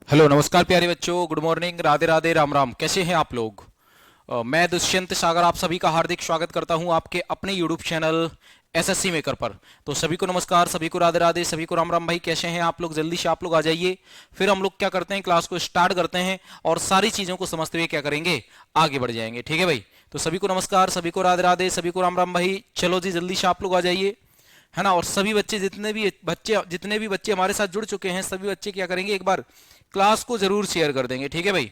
Hello नमस्कार प्यारे बच्चों, गुड मॉर्निंग, राधे राधे, राम राम। कैसे हैं आप लोग? मैं दुष्यंत सागर आप सभी का हार्दिक स्वागत करता हूं आपके अपने यूट्यूब चैनल एसएससी मेकर पर। तो सभी को नमस्कार, सभी को राधे राधे, सभी को राम राम। भाई कैसे हैं आप लोग? जल्दी से आप लोग आ जाइए। फिर हम लोग क्या करते हैं, क्लास को स्टार्ट करते हैं और सारी चीजों को समझते हुए क्या करेंगे, आगे बढ़ जाएंगे। ठीक है भाई? तो सभी को नमस्कार, सभी को राधे राधे, सभी को राम राम। भाई चलो जी, जल्दी से आप लोग आ जाइए, है ना। और सभी बच्चे, जितने भी बच्चे हमारे साथ जुड़ चुके हैं, सभी बच्चे क्या करेंगे, एक बार क्लास को जरूर शेयर कर देंगे। ठीक है भाई?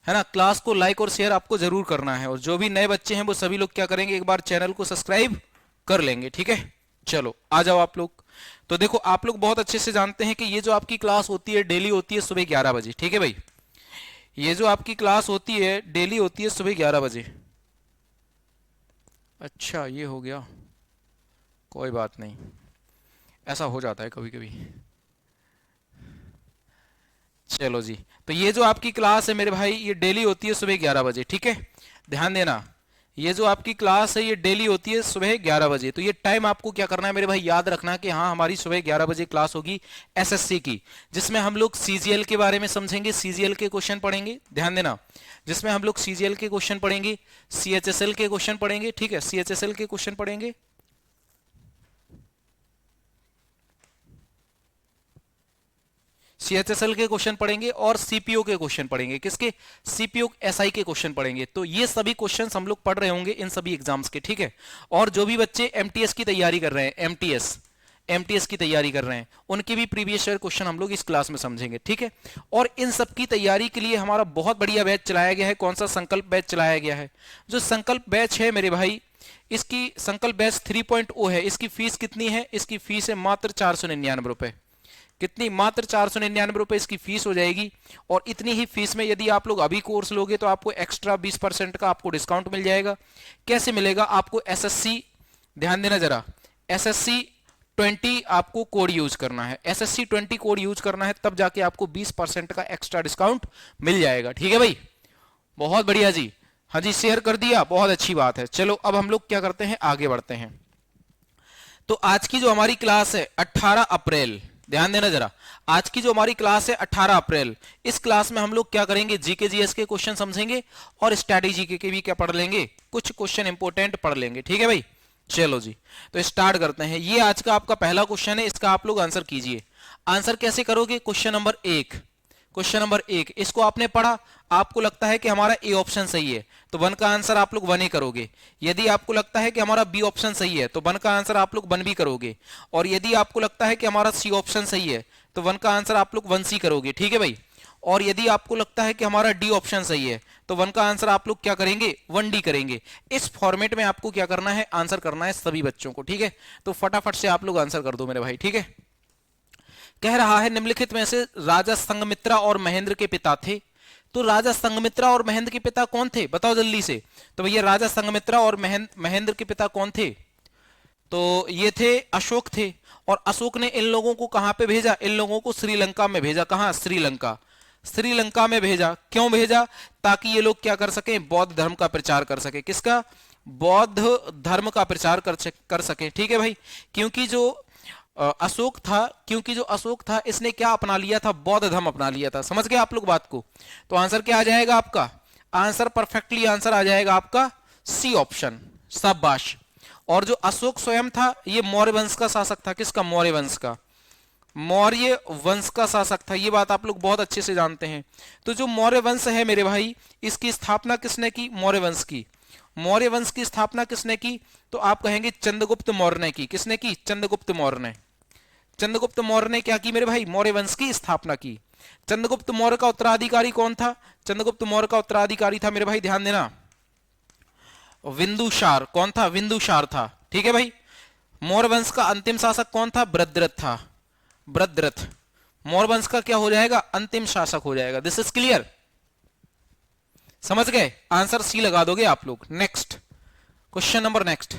है ना। क्लास को लाइक और शेयर आपको जरूर करना है। और जो भी नए बच्चे हैं वो सभी लोग क्या करेंगे, एक बार चैनल को सब्सक्राइब कर लेंगे। ठीक है, चलो आ जाओ आप लोग। तो देखो, आप लोग बहुत अच्छे से जानते हैं कि ये जो आपकी क्लास होती है डेली होती है सुबह 11 बजे। ठीक है भाई? ये जो आपकी क्लास होती है डेली होती है सुबह 11 बजे। अच्छा, ये हो गया, कोई बात नहीं, ऐसा हो जाता है कभी कभी। चलो जी, तो ये जो आपकी क्लास है मेरे भाई, ये डेली होती है सुबह 11 बजे। ठीक है, ध्यान देना। ये जो आपकी क्लास है ये डेली होती है सुबह 11 बजे। तो ये टाइम आपको क्या करना है मेरे भाई, याद रखना कि हाँ, हमारी सुबह 11 बजे क्लास होगी एसएससी की, जिसमें हम लोग सीजीएल के बारे में समझेंगे, सीजीएल के क्वेश्चन पढ़ेंगे। ध्यान देना, जिसमें हम लोग सीजीएल के क्वेश्चन पढ़ेंगे, सीएचएसएल के क्वेश्चन पढ़ेंगे। ठीक है, सीएचएसएल के क्वेश्चन पढ़ेंगे, सीएचएसएल के क्वेश्चन पढ़ेंगे और सीपीओ के क्वेश्चन पढ़ेंगे। किसके? सीपीओ एसआई के क्वेश्चन पढ़ेंगे। तो ये सभी क्वेश्चंस हम लोग पढ़ रहे होंगे इन सभी एग्जाम्स के। ठीक है? और जो भी बच्चे एमटीएस की तैयारी कर रहे हैं, एमटीएस की तैयारी कर रहे हैं, उनके भी प्रीवियस ईयर क्वेश्चन हम लोग इस क्लास में समझेंगे। ठीक है? और इन सब की तैयारी के लिए हमारा बहुत बढ़िया बैच चलाया गया है। कौन सा? संकल्प बैच चलाया गया है। जो संकल्प बैच है मेरे भाई, इसकी संकल्प बैच 3.0 है। इसकी फीस कितनी है? इसकी फीस है मात्र 499 रुपए। कितनी? मात्र 499 रुपए इसकी फीस हो जाएगी। और इतनी ही फीस में यदि आप लोग अभी कोर्स लोगे तो आपको एक्स्ट्रा 20% का आपको डिस्काउंट मिल जाएगा। कैसे मिलेगा? आपको एसएससी, ध्यान देना जरा, एसएससी 20 आपको कोड यूज करना है। एसएससी 20 कोड यूज करना है, तब जाके आपको 20% का एक्स्ट्रा डिस्काउंट मिल जाएगा। ठीक है भाई? बहुत बढ़िया जी। हाँ जी, शेयर कर दिया, बहुत अच्छी बात है। चलो अब हम लोग क्या करते हैं, आगे बढ़ते हैं। तो आज की जो हमारी क्लास है 18 अप्रैल, ध्यान देना जरा, आज की जो हमारी क्लास है 18 अप्रैल, इस क्लास में हम लोग क्या करेंगे, जीके जीएस के क्वेश्चन समझेंगे और स्ट्रैटेजी के भी क्या पढ़ लेंगे, कुछ क्वेश्चन इंपोर्टेंट पढ़ लेंगे। ठीक है भाई? चलो जी, तो स्टार्ट करते हैं। ये आज का आपका पहला क्वेश्चन है, इसका आप लोग आंसर कीजिए। आंसर कैसे करोगे? क्वेश्चन नंबर 1, इसको आपने पढ़ा, आपको लगता है कि हमारा ए ऑप्शन सही है तो वन का आंसर आप लोग वन ही करोगे। यदि आपको लगता है कि हमारा बी ऑप्शन सही है तो वन का आंसर आप लोग वन भी करोगे। और यदि आपको लगता है कि हमारा सी ऑप्शन सही है तो वन का आंसर आप लोग वन सी करोगे। ठीक है भाई? और यदि आपको लगता है कि हमारा डी ऑप्शन सही है तो वन का आंसर आप लोग क्या करेंगे, वन डी करेंगे। इस फॉर्मेट में आपको क्या करना है, आंसर करना है सभी बच्चों को। ठीक है? तो फटाफट से आप लोग आंसर कर दो मेरे भाई। ठीक है? कह रहा है निम्नलिखित में से राजा संघमित्रा और महेंद्र के पिता थे। तो राजा संघमित्रा और महेंद्र के पिता कौन थे, बताओ जल्दी से। तो भैया राजा संघमित्रा और महेंद्र के पिता कौन थे? तो ये थे अशोक थे। और अशोक ने इन लोगों को कहां पे भेजा? इन लोगों को श्रीलंका में भेजा। कहां? श्रीलंका। श्रीलंका में भेजा। क्यों भेजा? ताकि ये लोग क्या कर सके, बौद्ध धर्म का प्रचार कर सके। किसका? बौद्ध धर्म का प्रचार कर सके। ठीक है भाई? क्योंकि जो अशोक था इसने क्या अपना लिया था, बौद्ध धर्म अपना लिया था। समझ गए आप लोग बात को? तो आंसर क्या आ जाएगा आपका? आंसर परफेक्टली आंसर आ जाएगा आपका सी ऑप्शन। शाबाश। और जो अशोक स्वयं था ये मौर्य वंश का शासक था। किसका? मौर्य वंश का। मौर्य वंश का शासक था, ये बात आप लोग बहुत अच्छे से जानते हैं। तो जो मौर्य वंश है मेरे भाई, इसकी स्थापना किसने की? मौर्य वंश की। मौर्य वंश की स्थापना किसने की? तो आप कहेंगे चंद्रगुप्त मौर्य ने की। किसने की? चंद्रगुप्त मौर्य ने। चंद्रगुप्त मौर्य ने क्या की मेरे भाई? मौर्य वंश की स्थापना की। चंद्रगुप्त मौर्य का उत्तराधिकारी कौन था? चंद्रगुप्त मौर्य का उत्तराधिकारी था मेरे भाई, ध्यान देना, बिंदुसार। कौन था? बिंदुसार था। ठीक है भाई? मौर्य वंश का अंतिम शासक कौन था? भद्रथ था। भद्रथ मौर्य वंश का क्या हो जाएगा? अंतिम शासक हो जाएगा। This is clear? समझ गए? आंसर सी लगा दोगे आप लोग। Next question number next.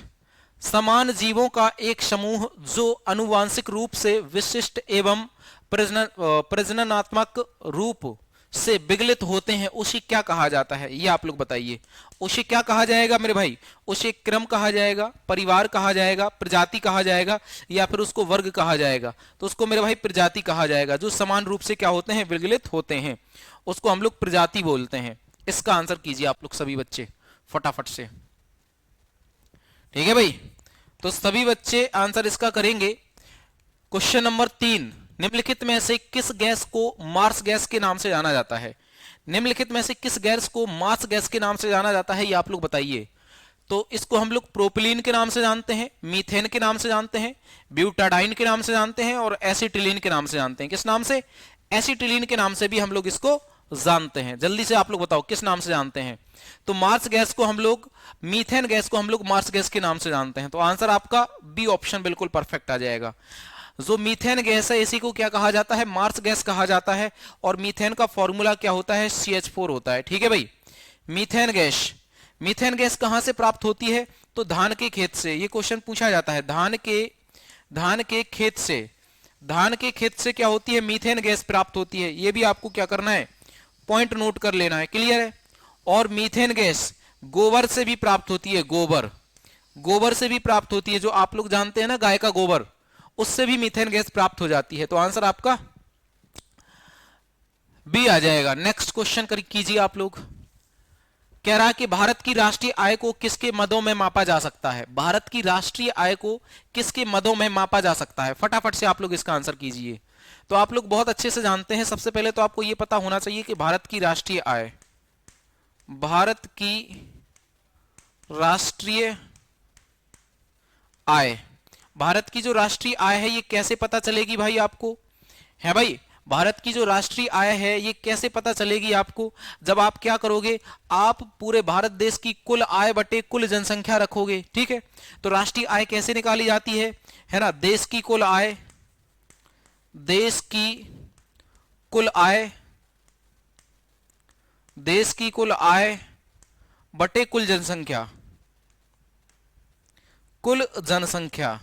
समान जीवों का एक समूह जो अनुवांशिक रूप से विशिष्ट एवं प्रजननात्मक रूप से विगलित होते हैं उसे क्या कहा जाता है, ये आप लोग बताइए। उसे क्या कहा जाएगा मेरे भाई? उसे क्रम कहा जाएगा, परिवार कहा जाएगा, प्रजाति कहा जाएगा, या फिर उसको वर्ग कहा जाएगा? तो उसको मेरे भाई प्रजाति कहा जाएगा। जो समान रूप से क्या होते हैं, विगलित होते हैं, उसको हम लोग प्रजाति बोलते हैं। इसका आंसर कीजिए आप लोग सभी बच्चे फटाफट से। ठीक है भाई, तो सभी बच्चे आंसर इसका करेंगे। क्वेश्चन नंबर 3, निम्नलिखित में से किस गैस को मार्स गैस के नाम से जाना जाता है? निम्नलिखित में से किस गैस को मार्स गैस के नाम से जाना जाता है, ये आप लोग बताइए। तो इसको हम लोग प्रोपिलीन के नाम से जानते हैं, मीथेन के नाम से जानते हैं, ब्यूटाडाइन के नाम से जानते हैं, और एसिटिलीन के नाम से जानते हैं। किस नाम से? एसिटिलीन के नाम से भी हम लोग इसको जानते हैं। जल्दी से आप लोग बताओ किस नाम से जानते हैं? तो मार्स गैस को हम लोग, मीथेन गैस को हम लोग मार्स गैस के नाम से जानते हैं। तो आंसर आपका बी ऑप्शन बिल्कुल परफेक्ट आ जाएगा। जो मीथेन गैस है इसी को क्या कहा जाता है? मार्स गैस कहा जाता है। और मीथेन का फॉर्मूला क्या होता है? CH4 होता है। ठीक है भाई, मीथेन गैस, मीथेन गैस कहां से प्राप्त होती है? तो धान के खेत से। ये क्वेश्चन पूछा जाता है, धान के खेत से, धान के खेत से क्या होती है? मीथेन गैस प्राप्त होती है। ये भी आपको क्या करना है? पॉइंट नोट कर लेना है। क्लियर है? और मीथेन गैस गोबर से भी प्राप्त होती है, गोबर से भी प्राप्त होती है। जो आप लोग जानते हैं ना, गाय का गोबर, उससे भी मीथेन गैस प्राप्त हो जाती है। तो आंसर आपका बी आ जाएगा। नेक्स्ट क्वेश्चन कीजिए आप लोग। कह रहा है कि भारत की राष्ट्रीय आय को किसके मदों में मापा जा सकता है? भारत की राष्ट्रीय आय को किसके मदों में मापा जा सकता है? फटाफट से आप लोग इसका आंसर कीजिए। तो आप लोग बहुत अच्छे से जानते हैं। सबसे पहले तो आपको यह पता होना चाहिए कि भारत की राष्ट्रीय आय, भारत की राष्ट्रीय आय, भारत की जो राष्ट्रीय आय है ये कैसे पता चलेगी भाई आपको? है भाई, भारत की जो राष्ट्रीय आय है ये कैसे पता चलेगी आपको? जब आप क्या करोगे, आप पूरे भारत देश की कुल आय बटे कुल जनसंख्या रखोगे। ठीक है, तो राष्ट्रीय आय कैसे निकाली जाती है ना? देश की कुल आय, देश की कुल आय, देश की कुल आय बटे कुल जनसंख्या, कुल जनसंख्या।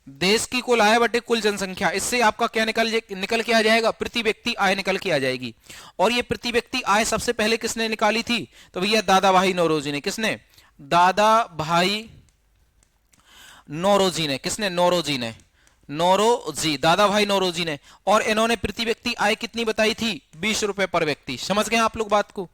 देश की कुल आय बटे कुल जनसंख्या, इससे आपका क्या निकल के आ जाएगा? प्रति व्यक्ति आय निकल के आ जाएगी। और ये प्रति व्यक्ति आय सबसे पहले किसने निकाली थी? तो भैया दादा भाई नौरोजी ने। किसने? दादा भाई नौरोजी ने। किसने? नौरोजी ने, नौरोजी, दादा भाई नौरोजी ने। और इन्होंने प्रति व्यक्ति आय कितनी बताई थी? 20 रुपए पर व्यक्ति। समझ गए आप लोग बात को?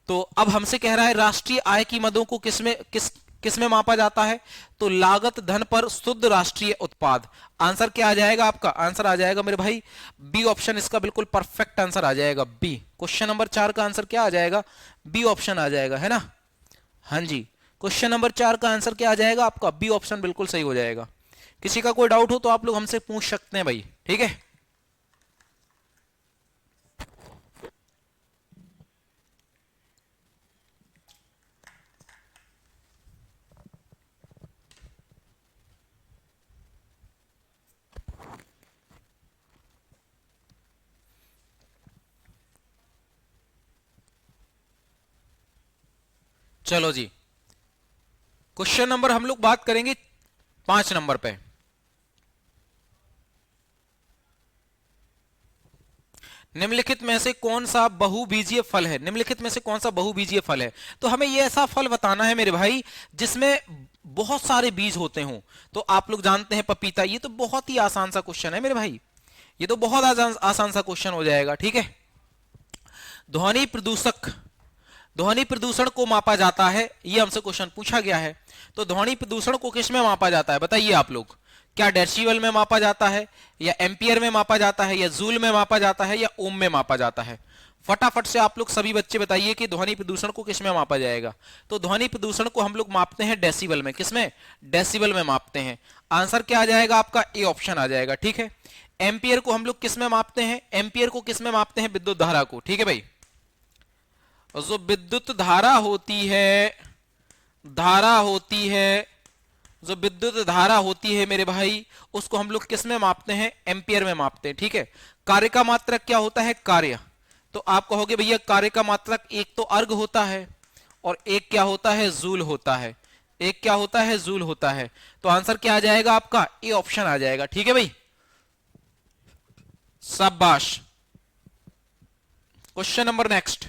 तो अब हमसे कह रहा है राष्ट्रीय आय की मदों को किसमें मापा जाता है? तो लागत धन पर शुद्ध राष्ट्रीय उत्पाद। आंसर क्या आ जाएगा आपका? आंसर आ जाएगा मेरे भाई बी ऑप्शन, इसका बिल्कुल परफेक्ट आंसर आ जाएगा बी। क्वेश्चन नंबर 4 का आंसर क्या आ जाएगा? बी ऑप्शन आ जाएगा, है ना? हाँ जी, क्वेश्चन नंबर 4 का आंसर क्या आ जाएगा आपका? बी ऑप्शन बिल्कुल सही हो जाएगा। किसी का कोई डाउट हो तो आप लोग हमसे पूछ सकते हैं भाई। ठीक है, चलो जी। क्वेश्चन नंबर हम लोग बात करेंगे 5 नंबर पे। निम्नलिखित में से कौन सा बहुबीजीय फल है? निम्नलिखित में से कौन सा बहुबीजीय फल है? तो हमें यह ऐसा फल बताना है मेरे भाई जिसमें बहुत सारे बीज होते हों। तो आप लोग जानते हैं पपीता, ये तो बहुत ही आसान सा क्वेश्चन है मेरे भाई, ये तो बहुत आसान सा क्वेश्चन हो जाएगा। ठीक है, ध्वनि प्रदूषक, ध्वनि प्रदूषण को मापा जाता है, ये हमसे क्वेश्चन पूछा गया है। तो ध्वनि प्रदूषण को किस में मापा जाता है बताइए आप लोग? क्या डेसिबल में मापा जाता है, या एम्पियर में मापा जाता है, या जूल में मापा जाता है, या ओम में मापा जाता है? फटाफट से आप लोग सभी बच्चे बताइए कि ध्वनि प्रदूषण को किस में मापा जाएगा? तो ध्वनि प्रदूषण को हम लोग मापते हैं डेसिबल में। किसमें? डेसिबल में मापते हैं। आंसर क्या आ जाएगा आपका? ए ऑप्शन आ जाएगा। ठीक है, एम्पियर को हम लोग किस में मापते हैं? एम्पियर को किस में मापते हैं? विद्युत धारा को। ठीक है भाई, जो विद्युत धारा होती है, जो विद्युत धारा होती है मेरे भाई, उसको हम लोग किस में मापते हैं? एम्पियर में मापते हैं। ठीक है, कार्य का मात्रक क्या होता है? कार्य। तो आप कहोगे भैया कार्य का मात्रक एक तो अर्ग होता है और एक क्या होता है? जूल होता है। एक क्या होता है, जूल होता है। तो आंसर क्या आ जाएगा आपका, ए ऑप्शन आ जाएगा। ठीक है भाई, शाबाश। क्वेश्चन नंबर नेक्स्ट,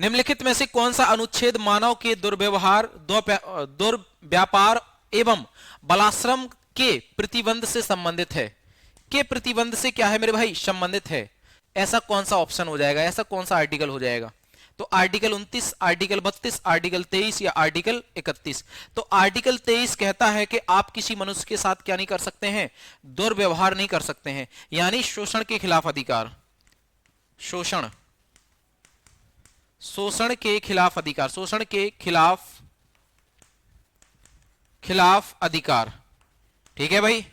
निम्नलिखित में से कौन सा अनुच्छेद मानव के दुर्व्यवहार, दुर्व्यापार एवं बलाश्रम के प्रतिबंध से संबंधित है? के प्रतिबंध से क्या है मेरे भाई, संबंधित है। ऐसा कौन सा ऑप्शन हो जाएगा, ऐसा कौन सा आर्टिकल हो जाएगा? तो आर्टिकल 29, आर्टिकल 32, आर्टिकल 23 या आर्टिकल 31। तो आर्टिकल 23 कहता है कि आप किसी मनुष्य के साथ क्या नहीं कर सकते हैं, दुर्व्यवहार नहीं कर सकते हैं, यानी शोषण के खिलाफ अधिकार, शोषण, शोषण के खिलाफ अधिकार, शोषण के खिलाफ अधिकार। ठीक है भाई,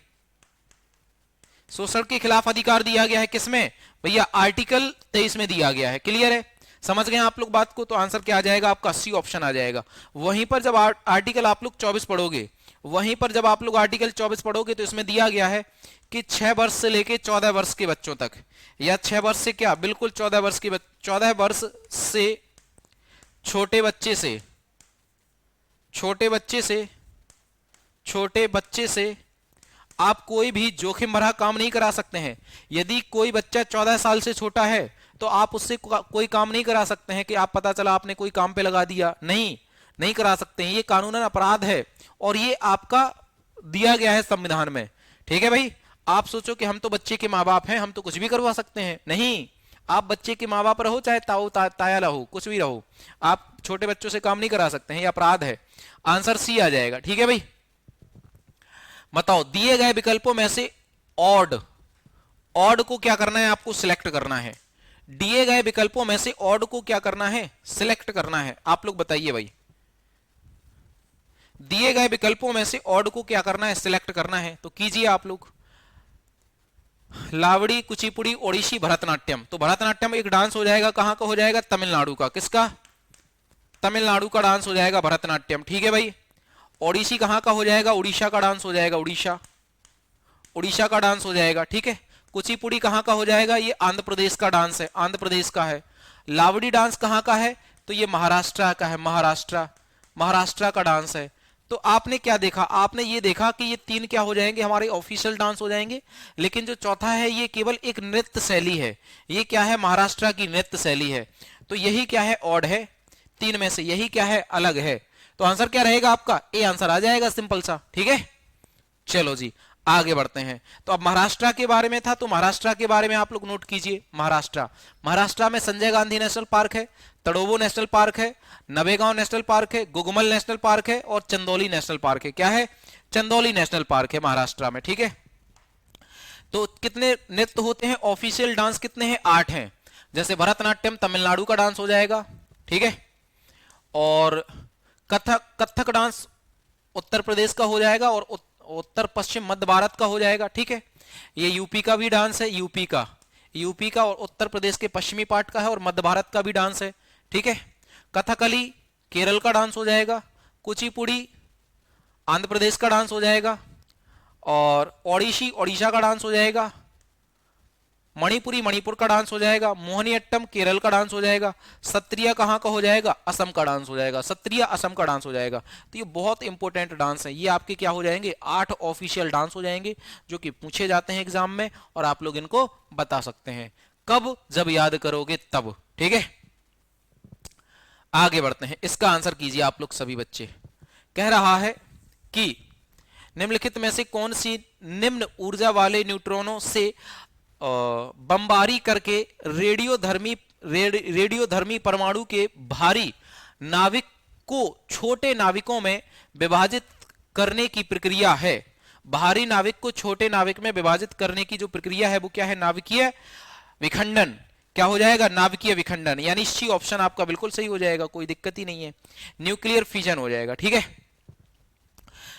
शोषण के खिलाफ अधिकार दिया गया है किसमें भैया, आर्टिकल 23 में दिया गया है। क्लियर है, समझ गए आप लोग बात को? तो आंसर क्या आ जाएगा आपका, सी ऑप्शन आ जाएगा। वहीं पर जब आर्टिकल आप लोग 24 पढ़ोगे, वहीं पर जब आप लोग आर्टिकल 24 पढ़ोगे तो इसमें दिया गया है कि 6 वर्ष से लेके 14 वर्ष के बच्चों तक, या 6 वर्ष से क्या, बिल्कुल 14 वर्ष के 14 वर्ष से छोटे बच्चे से आप कोई भी जोखिम भरा काम नहीं करा सकते हैं। यदि कोई बच्चा 14 साल से छोटा है तो आप उससे कोई काम नहीं करा सकते हैं कि आप पता चला आपने कोई काम पे लगा दिया, नहीं करा सकते हैं। ये कानूनन अपराध है और ये आपका दिया गया है संविधान में। ठीक है भाई, आप सोचो कि हम तो बच्चे के माँ बाप हैं, हम तो कुछ भी करवा सकते हैं, नहीं। आप बच्चे के माँ बाप रहो चाहे ताऊ ताया रहो, कुछ भी रहो, आप छोटे बच्चों से काम नहीं करा सकते हैं, ये अपराध है। आंसर सी आ जाएगा। ठीक है भाई, बताओ दिए गए विकल्पों में से ऑड को क्या करना है, आपको सिलेक्ट करना है। दिए गए विकल्पों में से ऑड को क्या करना है, सिलेक्ट करना है। आप लोग बताइए भाई, दिए गए विकल्पों में से ऑड को क्या करना है, सिलेक्ट करना है। तो कीजिए आप लोग, लावड़ी, कुचिपुड़ी, ओडिसी, भरतनाट्यम। तो भरतनाट्यम एक डांस हो जाएगा, कहां का हो जाएगा, तमिलनाडु का। किसका, तमिलनाडु का डांस हो जाएगा भरतनाट्यम। ठीक है भाई, ओडिसी कहां का हो जाएगा, उड़ीसा का डांस हो जाएगा, उड़ीसा का डांस हो जाएगा। ठीक है, कुचिपुड़ी कहां का हो जाएगा, ये आंध्र प्रदेश का डांस है, आंध्र प्रदेश का है। लावड़ी डांस कहां का है, तो ये महाराष्ट्र का है, महाराष्ट्र का डांस है। तो आपने क्या देखा, आपने ये देखा कि ये 3 क्या हो जाएंगे, हमारे ऑफिशियल डांस हो जाएंगे। लेकिन जो चौथा है ये केवल एक नृत्य शैली है, ये क्या है, महाराष्ट्र की नृत्य शैली है। तो यही क्या है, ऑड है। 3 में से यही क्या है, अलग है। तो आंसर क्या रहेगा आपका, ए आंसर आ जाएगा, सिंपल सा। ठीक है, चलो जी आगे बढ़ते हैं। तो अब महाराष्ट्र के बारे में था, तो महाराष्ट्र के बारे में आप लोग नोट कीजिए। महाराष्ट्र में संजय गांधी नेशनल पार्क है, तड़ोबो नेशनल पार्क है, नवेगांव नेशनल पार्क है, गुगमल नेशनल पार्क है और चंदौली नेशनल पार्क है। क्या है, चंदौली नेशनल पार्क है महाराष्ट्र में। ठीक है, तो कितने नृत्य होते हैं, ऑफिशियल डांस कितने हैं, 8 हैं। जैसे भरतनाट्यम तमिलनाडु का डांस हो जाएगा, ठीक है, और कथक डांस उत्तर प्रदेश का हो जाएगा और उत्तर पश्चिम मध्य भारत का हो जाएगा। ठीक है, ये यूपी का भी डांस है, यूपी का और उत्तर प्रदेश के पश्चिमी पार्ट का है और मध्य भारत का भी डांस है। ठीक है, कथकली केरल का डांस हो जाएगा, कुचिपुड़ी आंध्र प्रदेश का डांस हो जाएगा और ओडिसी ओडिशा का डांस हो जाएगा, मणिपुरी मणिपुर का डांस हो जाएगा, मोहिनीअट्टम केरल का डांस हो जाएगा, सत्रिया कहाँ का हो जाएगा, असम का डांस हो जाएगा, सत्रिया असम का डांस हो जाएगा। तो ये बहुत इंपॉर्टेंट डांस है, ये आपके क्या हो जाएंगे, 8 ऑफिशियल डांस हो जाएंगे जो कि पूछे जाते हैं एग्जाम में और आप लोग इनको बता सकते हैं कब, जब याद करोगे तब। ठीक है, आगे बढ़ते हैं। इसका आंसर कीजिए आप लोग सभी बच्चे। कह रहा है कि निम्नलिखित में से कौन सी निम्न ऊर्जा वाले न्यूट्रॉनों से बमबारी करके रेडियोधर्मी परमाणु के भारी नाविक को छोटे नाविकों में विभाजित करने की प्रक्रिया है। भारी नाविक को छोटे नाविक में विभाजित करने की जो प्रक्रिया है वो क्या है, नाभिकीय विखंडन। क्या हो जाएगा, नाभिकीय विखंडन, यानी सी ऑप्शन आपका बिल्कुल सही हो जाएगा, कोई दिक्कत ही नहीं है, न्यूक्लियर फ्यूजन हो जाएगा। ठीक है,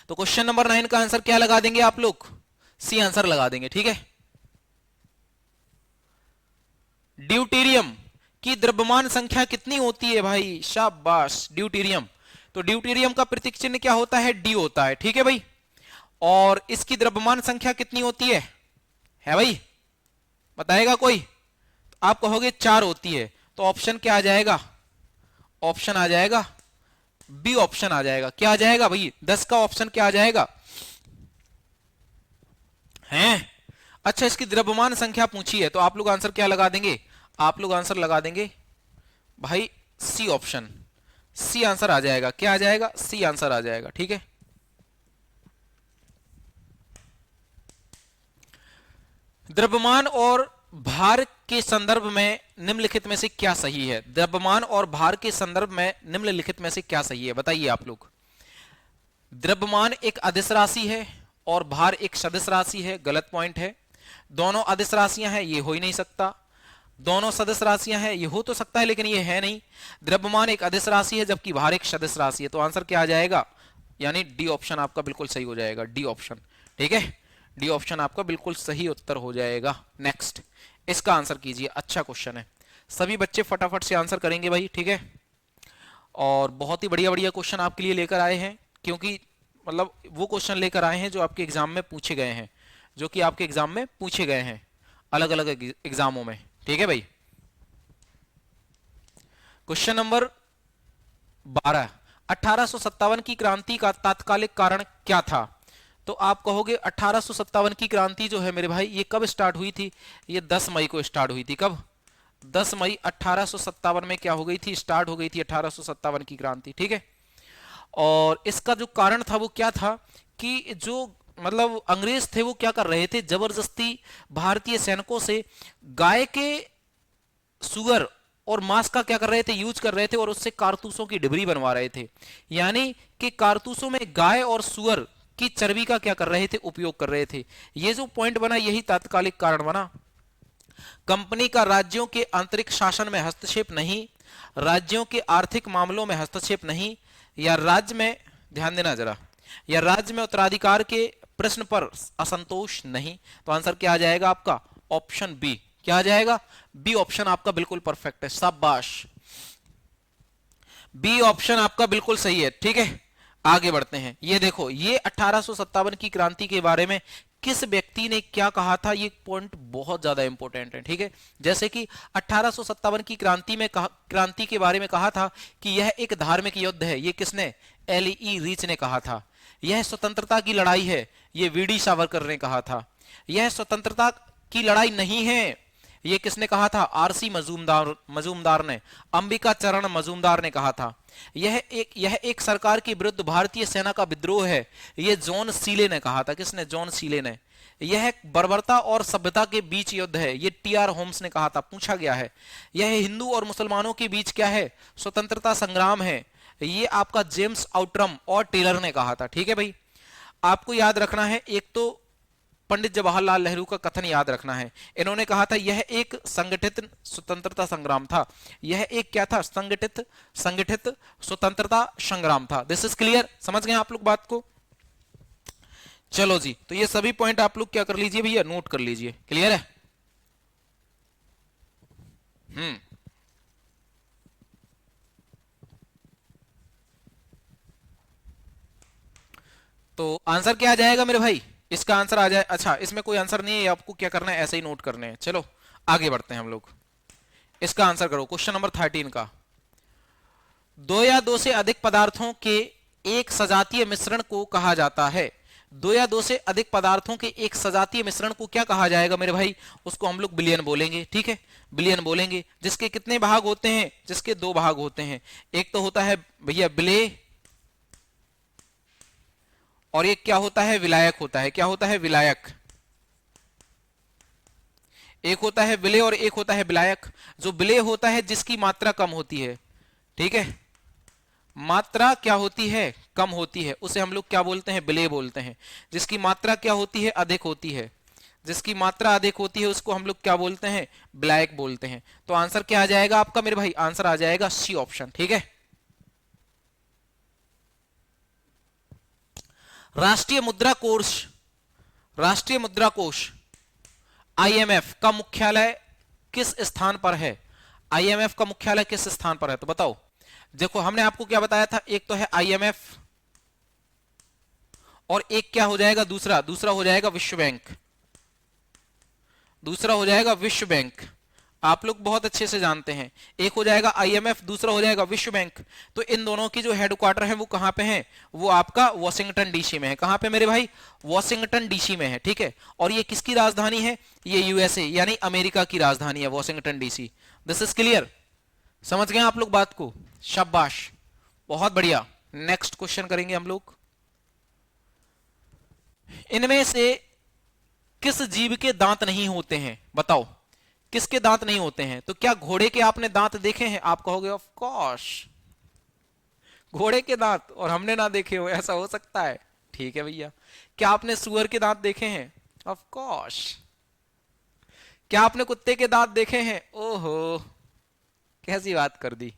तो क्वेश्चन नंबर 9 का आंसर क्या लगा देंगे आप लोग, सी आंसर लगा देंगे। ठीक है, ड्यूटेरियम की द्रव्यमान संख्या कितनी होती है भाई, शाबाश, ड्यूटेरियम। तो ड्यूटेरियम का प्रतीक चिन्ह क्या होता है, डी होता है। ठीक है भाई, और इसकी द्रव्यमान संख्या कितनी होती है भाई, बताएगा कोई, आप कहोगे 4 होती है। तो ऑप्शन क्या आ जाएगा, ऑप्शन आ जाएगा बी ऑप्शन आ जाएगा। क्या आ जाएगा भाई? 10 का ऑप्शन क्या आ जाएगा? हैं? अच्छा, इसकी द्रव्यमान संख्या पूछी है तो आप लोग आंसर क्या लगा देंगे? आप लोग आंसर लगा देंगे भाई सी ऑप्शन। सी आंसर आ जाएगा। क्या आ जाएगा? सी आंसर आ जाएगा। ठीक है, द्रव्यमान और भार के संदर्भ में निम्नलिखित में से क्या सही है? द्रव्यमान और भार के संदर्भ में निम्नलिखित में से क्या सही है? बताइए आप लोग। द्रव्यमान एक अदिश राशि है और भार एक सदिश राशि है। गलत पॉइंट है। दोनों अदिश राशियां हैं, ये हो ही नहीं सकता। दोनों सदिश राशियां हैं, ये हो तो सकता है लेकिन ये है नहीं। द्रव्यमान एक अदिश राशि है जबकि भार एक सदिश राशि है। तो आंसर क्या आ जाएगा? यानी डी ऑप्शन आपका बिल्कुल सही हो जाएगा। D option. ठीक है, डी ऑप्शन आपका बिल्कुल सही उत्तर हो जाएगा। नेक्स्ट, इसका आंसर कीजिए। अच्छा क्वेश्चन है, सभी बच्चे फटाफट से आंसर करेंगे भाई। ठीक है, और बहुत ही बढ़िया बढ़िया क्वेश्चन आपके लिए लेकर आए हैं, क्योंकि मतलब वो क्वेश्चन लेकर आए हैं जो आपके एग्जाम में पूछे गए हैं, जो कि आपके एग्जाम में पूछे गए हैं अलग अलग एग्जामों में। ठीक है भाई, क्वेश्चन नंबर 12, 1857 की क्रांति का तात्कालिक कारण क्या था? तो आप कहोगे 1857 की क्रांति जो है मेरे भाई, ये कब स्टार्ट हुई थी? ये 10 मई को स्टार्ट हुई थी। कब? 10 मई 1857 में क्या हो गई थी? स्टार्ट हो गई थी 1857 की क्रांति। ठीक है, और इसका जो कारण था वो क्या था कि जो मतलब अंग्रेज थे वो क्या कर रहे थे, जबरदस्ती भारतीय सैनिकों से गाय के सुगर और मांस का क्या कर रहे थे? यूज कर रहे थे, और उससे कारतूसों की डिबरी बनवा रहे थे। यानी कि कारतूसों में गाय और सुअर की चर्बी का क्या कर रहे थे? उपयोग कर रहे थे। ये जो पॉइंट बना यही तात्कालिक कारण बना। कंपनी का राज्यों के आंतरिक शासन में हस्तक्षेप नहीं, राज्यों के आर्थिक मामलों में हस्तक्षेप नहीं, या राज्य में, ध्यान देना जरा, या राज्य में उत्तराधिकार के प्रश्न पर असंतोष नहीं। तो आंसर क्या आ जाएगा आपका? Option B. क्या आ जाएगा? बी ऑप्शन आपका बिल्कुल परफेक्ट है। शाबाश, बी ऑप्शन आपका बिल्कुल सही है। ठीक है, आगे बढ़ते हैं। ये देखो, ये 1857 की क्रांति के बारे में किस व्यक्ति ने क्या कहा था, ये पॉइंट बहुत ज्यादा इंपॉर्टेंट है। ठीक है, जैसे कि 1857 की क्रांति के बारे में कहा था कि यह एक धार्मिक युद्ध है, ये किसने? एलई रीच ने कहा था। यह स्वतंत्रता की लड़ाई है, ये वीडी सावरकर ने कहा था। यह स्वतंत्रता की लड़ाई नहीं है, ये किसने कहा था? आरसी मजूमदार ने, अंबिका चरण मजूमदार ने कहा था। यह एक सरकार के विरुद्ध भारतीय सेना का विद्रोह है, ये जॉन सीले ने कहा था। किसने? जॉन सीले ने। यह बर्बरता और सभ्यता के बीच युद्ध है, ये टीआर होम्स ने कहा था, पूछा गया है। यह हिंदू और मुसलमानों के बीच क्या है? स्वतंत्रता संग्राम है, ये आपका जेम्स आउट्रम और टेलर ने कहा था। ठीक है भाई, आपको याद रखना है, एक तो पंडित जवाहरलाल नेहरू का कथन याद रखना है। इन्होंने कहा था यह एक संगठित स्वतंत्रता संग्राम था। यह एक क्या था? संगठित स्वतंत्रता संग्राम था। This is clear? समझ गए आप लोग बात को? चलो जी, तो ये सभी पॉइंट आप लोग क्या कर लीजिए भैया, नोट कर लीजिए। क्लियर है? तो आंसर क्या आ जाएगा मेरे भाई? इसका आंसर आ जाए, अच्छा इसमें कोई आंसर नहीं है, आपको क्या करना है, ऐसे ही नोट करने हैं। चलो आगे बढ़ते हैं हम लोग। इसका आंसर करो, क्वेश्चन नंबर 13 का। दो या दो से अधिक पदार्थों के एक सजातीय मिश्रण को कहा जाता है। दो या दो से अधिक पदार्थों के एक सजातीय मिश्रण को क्या कहा जाएगा मेरे भाई? उसको हम लोग बिलियन बोलेंगे। ठीक है, बिलियन बोलेंगे। जिसके कितने भाग होते हैं? जिसके दो भाग होते हैं। एक तो होता है भैया विलेय, और एक क्या होता है? विलायक होता है। क्या होता है? विलायक। एक होता है विलेय और एक होता है विलायक। जो विलेय होता है जिसकी मात्रा कम होती है, ठीक है, मात्रा क्या होती है? कम होती है, उसे हम लोग क्या बोलते हैं? विलेय बोलते हैं। जिसकी मात्रा क्या होती है? अधिक होती है। जिसकी मात्रा अधिक होती है उसको हम लोग क्या बोलते हैं? विलायक बोलते हैं। तो आंसर क्या आ जाएगा आपका मेरे भाई? आंसर आ जाएगा सी ऑप्शन। ठीक है, राष्ट्रीय मुद्रा कोष आईएमएफ का मुख्यालय किस स्थान पर है? आईएमएफ का मुख्यालय किस स्थान पर है? तो बताओ। देखो, हमने आपको क्या बताया था, एक तो है आईएमएफ और एक क्या हो जाएगा? दूसरा हो जाएगा विश्व बैंक। दूसरा हो जाएगा विश्व बैंक। आप लोग बहुत अच्छे से जानते हैं। एक हो जाएगा आईएमएफ, दूसरा हो जाएगा विश्व बैंक। तो इन दोनों की जो हेडक्वार्टर है वो कहां पे है, वो आपका वॉशिंगटन डीसी में है। कहां पे मेरे भाई, वॉशिंगटन डीसी में है, ठीक है। और ये किसकी राजधानी है, ये यूएसए यानी अमेरिका की राजधानी है Washington DC. This is clear, समझ गए आप लोग बात को, शाबाश, बहुत बढ़िया। नेक्स्ट क्वेश्चन करेंगे हम लोग। इनमें से किस जीव के दांत नहीं होते हैं, बताओ किसके दांत नहीं होते हैं। तो क्या घोड़े के आपने दांत देखे हैं, आप कहोगे ऑफ कोर्स घोड़े के दांत, और हमने ना देखे हो, ऐसा हो सकता है, ठीक है भैया। क्या आपने सुअर के दांत देखे हैं, ऑफ कोर्स। क्या आपने कुत्ते के दांत देखे हैं, ओहो कैसी बात कर दी।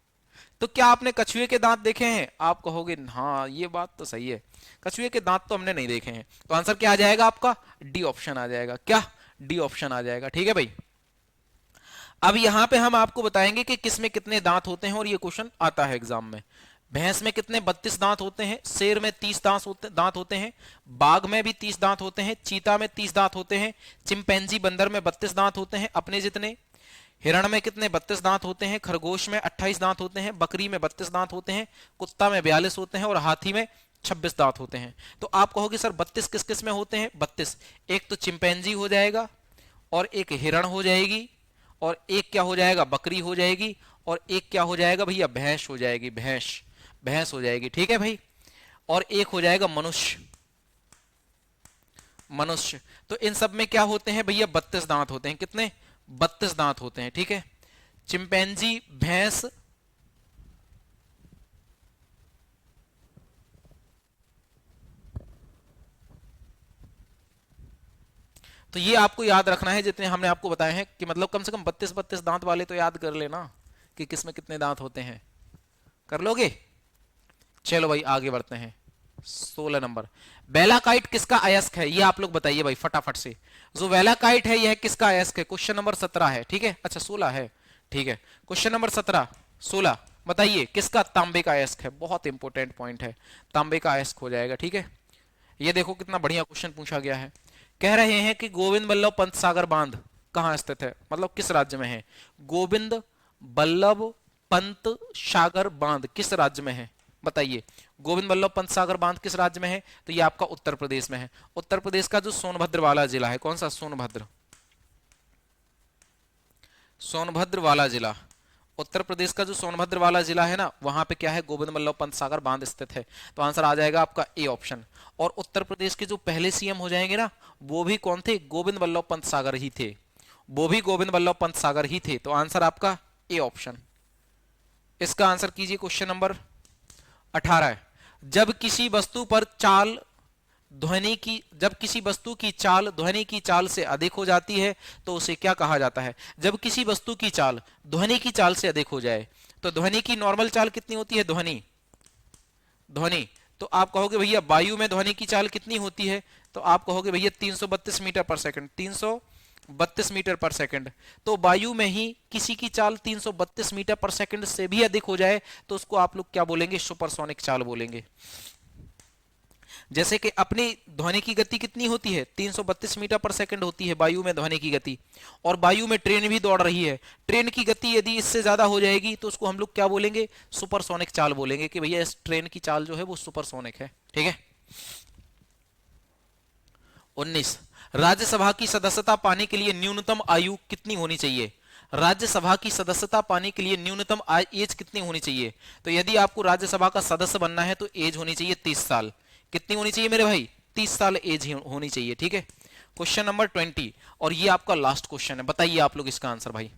तो क्या आपने कछुए के दांत देखे हैं, आप कहोगे हाँ ये बात तो सही है, कछुए के दांत तो हमने नहीं देखे हैं। तो आंसर क्या आ जाएगा आपका, डी ऑप्शन आ जाएगा, क्या, डी ऑप्शन आ जाएगा, ठीक है भाई। अब यहां पे हम आपको बताएंगे कि किस में कितने दांत होते हैं, और ये क्वेश्चन आता है एग्जाम में। भैंस में कितने 32 दांत होते हैं, शेर में 30 दांत होते हैं, बाघ में भी 30 दांत होते हैं, चीता में 30 दांत होते हैं, चिंपैंजी बंदर में 32 दांत होते हैं अपने जितने, हिरण में कितने 32 दांत होते हैं, खरगोश में 28 दांत होते हैं, बकरी में 32 दांत होते हैं, कुत्ता में 42 होते हैं, और हाथी में 26 दांत होते हैं। तो आप कहोगे सर 32 किस किस में होते हैं, 32 एक तो चिंपैंजी हो जाएगा, और एक हिरण हो जाएगी, और एक क्या हो जाएगा, बकरी हो जाएगी, और एक क्या हो जाएगा भैया, भैंस हो जाएगी, भैंस हो जाएगी, ठीक है भाई। और एक हो जाएगा मनुष्य। तो इन सब में क्या होते हैं भैया, 32 दांत होते हैं, कितने, 32 दांत होते हैं, ठीक है। चिंपैंजी, भैंस, तो ये आपको याद रखना है जितने हमने आपको बताए हैं, कि मतलब कम से कम 32 दांत वाले तो याद कर लेना कि किसमें कितने दांत होते हैं, कर लोगे। चलो भाई आगे बढ़ते हैं। 16 नंबर, बेलाकाइट किसका अयस्क है, ये आप लोग बताइए भाई फटाफट से। जो बेलाकाइट है यह किसका अयस्क है, क्वेश्चन नंबर 17 है, ठीक है, अच्छा 16 है, ठीक है। क्वेश्चन नंबर 17 16 बताइए किसका, तांबे का अयस्क है, बहुत इंपॉर्टेंट पॉइंट है, तांबे का अयस्क हो जाएगा, ठीक है। ये देखो कितना बढ़िया क्वेश्चन पूछा गया है। कह रहे हैं कि गोविंद बल्लभ पंत सागर बांध कहां स्थित है, मतलब किस राज्य में है, गोविंद बल्लभ पंत सागर बांध किस राज्य में है, बताइए। गोविंद बल्लभ पंत सागर बांध किस राज्य में है, तो ये आपका उत्तर प्रदेश में है। उत्तर प्रदेश का जो सोनभद्र वाला जिला है, कौन सा, सोनभद्र वाला जिला, उत्तर प्रदेश का जो सोनभद्र वाला जिला है ना, वहां पे क्या है, गोविंद बल्लभ पंत सागर बांध स्थित है। तो आंसर आ जाएगा आपका ए ऑप्शन। और उत्तर प्रदेश के जो पहले सीएम हो जाएंगे ना, वो भी कौन थे, गोविंद बल्लभ पंत सागर ही थे, वो भी गोविंद बल्लभ पंत सागर ही थे। तो आंसर आपका ए ऑप्शन। इसका आंसर कीजिए, क्वेश्चन नंबर 18 है। जब किसी वस्तु पर चाल ध्वनि की, जब किसी वस्तु की चाल ध्वनि की चाल से अधिक हो जाती है तो उसे क्या कहा जाता है। जब किसी वस्तु की चाल ध्वनि की चाल से अधिक हो जाए, तो ध्वनि की नॉर्मल चाल कितनी होती है, ध्वनि तो आप कहोगे भैया वायु में ध्वनि की चाल कितनी होती है, तो आप कहोगे भैया 332 मीटर पर सेकंड, 332 मीटर पर सेकंड। तो वायु में ही किसी की चाल 332 मीटर पर सेकंड से भी अधिक हो जाए तो उसको आप लोग क्या बोलेंगे, सुपरसोनिक चाल बोलेंगे। जैसे कि अपनी ध्वनि की गति कितनी होती है, 332 मीटर पर सेकंड होती है वायु में ध्वनि की गति, और वायु में ट्रेन भी दौड़ रही है, ट्रेन की गति यदि इससे ज्यादा हो जाएगी तो उसको हम लोग क्या बोलेंगे, सुपरसोनिक चाल बोलेंगे, कि भैया इस ट्रेन की चाल जो है वो सुपरसोनिक है, ठीक है। 19, राज्यसभा की सदस्यता पाने के लिए न्यूनतम आयु कितनी होनी चाहिए, राज्यसभा की सदस्यता पाने के लिए न्यूनतम एज कितनी होनी चाहिए। तो यदि आपको राज्यसभा का सदस्य बनना है तो एज होनी चाहिए 30 साल। कितनी होनी चाहिए मेरे भाई, 30 साल एज होनी चाहिए, ठीक है। क्वेश्चन नंबर 20, और ये आपका लास्ट क्वेश्चन है, बताइए आप लोग इसका आंसर भाई।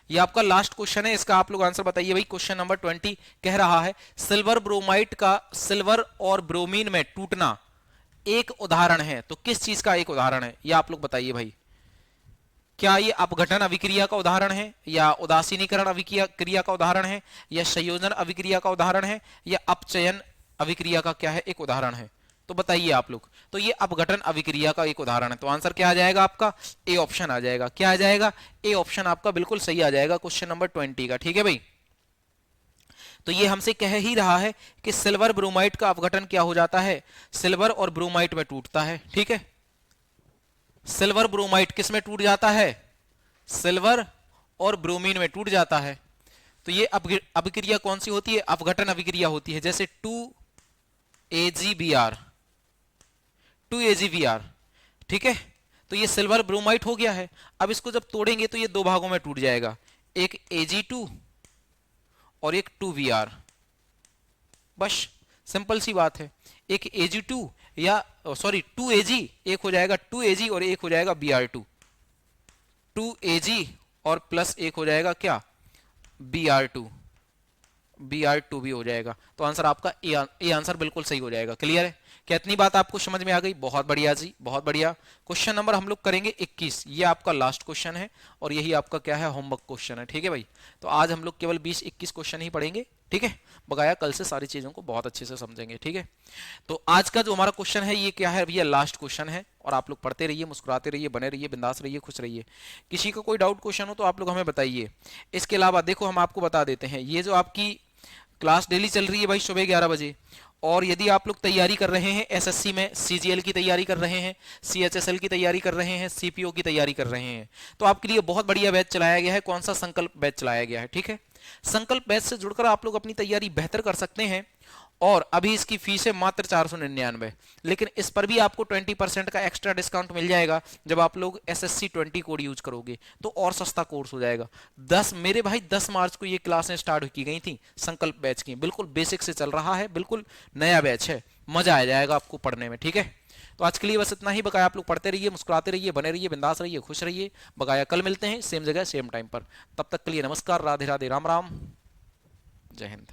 ये आपका लास्ट क्वेश्चन है, इसका आप लोग आंसर बताइए भाई। क्वेश्चन नंबर 20 कह रहा है सिल्वर ब्रोमाइट का सिल्वर और ब्रोमीन में टूटना एक उदाहरण है, तो किस चीज का एक उदाहरण है, ये आप लोग बताइए भाई। क्या ये अपघटन अभिक्रिया का उदाहरण है, या उदासीनीकरण अभिक्रिया का उदाहरण है, या संयोजन अभिक्रिया का उदाहरण है, या अपचयन अभिक्रिया का क्या है, एक उदाहरण है, तो बताइए आप लोग। तो ये अपघटन अभिक्रिया का एक उदाहरण है, तो आंसर क्या आ जाएगा आपका, ए ऑप्शन आ जाएगा। क्या आ जाएगा, ए ऑप्शन आपका बिल्कुल सही आ जाएगा क्वेश्चन नंबर 20 का, ठीक है भाई। तो ये हमसे कह ही रहा है कि सिल्वर ब्रोमाइट का अपघटन क्या हो जाता है, सिल्वर और ब्रोमाइट में टूटता है, ठीक है। सिल्वर ब्रोमाइड किस में टूट जाता है? सिल्वर और ब्रोमीन में टूट जाता है। तो ये अभिक्रिया कौन सी होती है? अपघटन अभिक्रिया होती है। जैसे 2AgBr, 2AgBr, ठीक है। तो ये सिल्वर ब्रोमाइड हो गया है। अब इसको जब तोड़ेंगे तो ये दो भागों में टूट जाएगा, एक Ag2 और एक 2Br। बस सिंपल सी बात है। एक Ag2 या सॉरी 2Ag, एक हो जाएगा 2Ag और एक हो जाएगा Br2, 2Ag और प्लस एक हो जाएगा क्या? Br2, Br2 भी हो जाएगा। तो आंसर आपका ए आंसर बिल्कुल सही हो जाएगा। क्लियर है? क्या इतनी बात आपको समझ में आ गई? बहुत बढ़िया जी, बहुत बढ़िया। क्वेश्चन नंबर हम लोग करेंगे 21। ये आपका लास्ट क्वेश्चन है और यही आपका क्या है? होमवर्क क्वेश्चन है। ठीक है भाई, तो आज हम लोग केवल 20-21 क्वेश्चन ही पढ़ेंगे। ठीक है, बकाया कल से सारी चीजों को बहुत अच्छे से समझेंगे। ठीक है, तो आज का जो हमारा क्वेश्चन है ये क्या है भैया? लास्ट क्वेश्चन है। और आप लोग पढ़ते रहिए, मुस्कुराते रहिए, बने रहिए, बिंदास रहिए, खुश रहिए। किसी का कोई डाउट क्वेश्चन हो तो आप लोग हमें बताइए। इसके अलावा देखो हम आपको बता देते हैं, ये जो आपकी क्लास डेली चल रही है भाई सुबह 11 बजे, और यदि आप लोग तैयारी कर रहे हैं एसएससी में, सीजीएल की तैयारी कर रहे हैं, सीएचएसएल की तैयारी कर रहे हैं, सीपीओ की तैयारी कर रहे हैं, तो आपके लिए बहुत बढ़िया बैच चलाया गया है। कौन सा? संकल्प बैच चलाया गया है। ठीक है, संकल्प बैच से जुड़कर आप लोग अपनी तैयारी बेहतर कर सकते हैं। और अभी इसकी फीस है मात्र 499, लेकिन इस पर भी आपको 20% का एक्स्ट्रा डिस्काउंट मिल जाएगा जब आप लोग SSC 20 कोड यूज करोगे, तो और सस्ता कोर्स हो जाएगा। 10 मेरे भाई 10 मार्च को ये क्लासें स्टार्ट की गई थी संकल्प बैच की, बिल्कुल बेसिक से चल रहा है, बिल्कुल नया बैच है, मजा आ जाएगा आपको पढ़ने में। ठीक है, तो आज के लिए बस इतना ही। बकाया आप लोग पढ़ते रहिए, मुस्कुराते रहिए, बने रहिए, बिंदास रहिए, खुश रहिए। बकाया कल मिलते हैं सेम जगह सेम टाइम पर। तब तक के लिए नमस्कार, राधे राधे, राम राम, जय हिंद।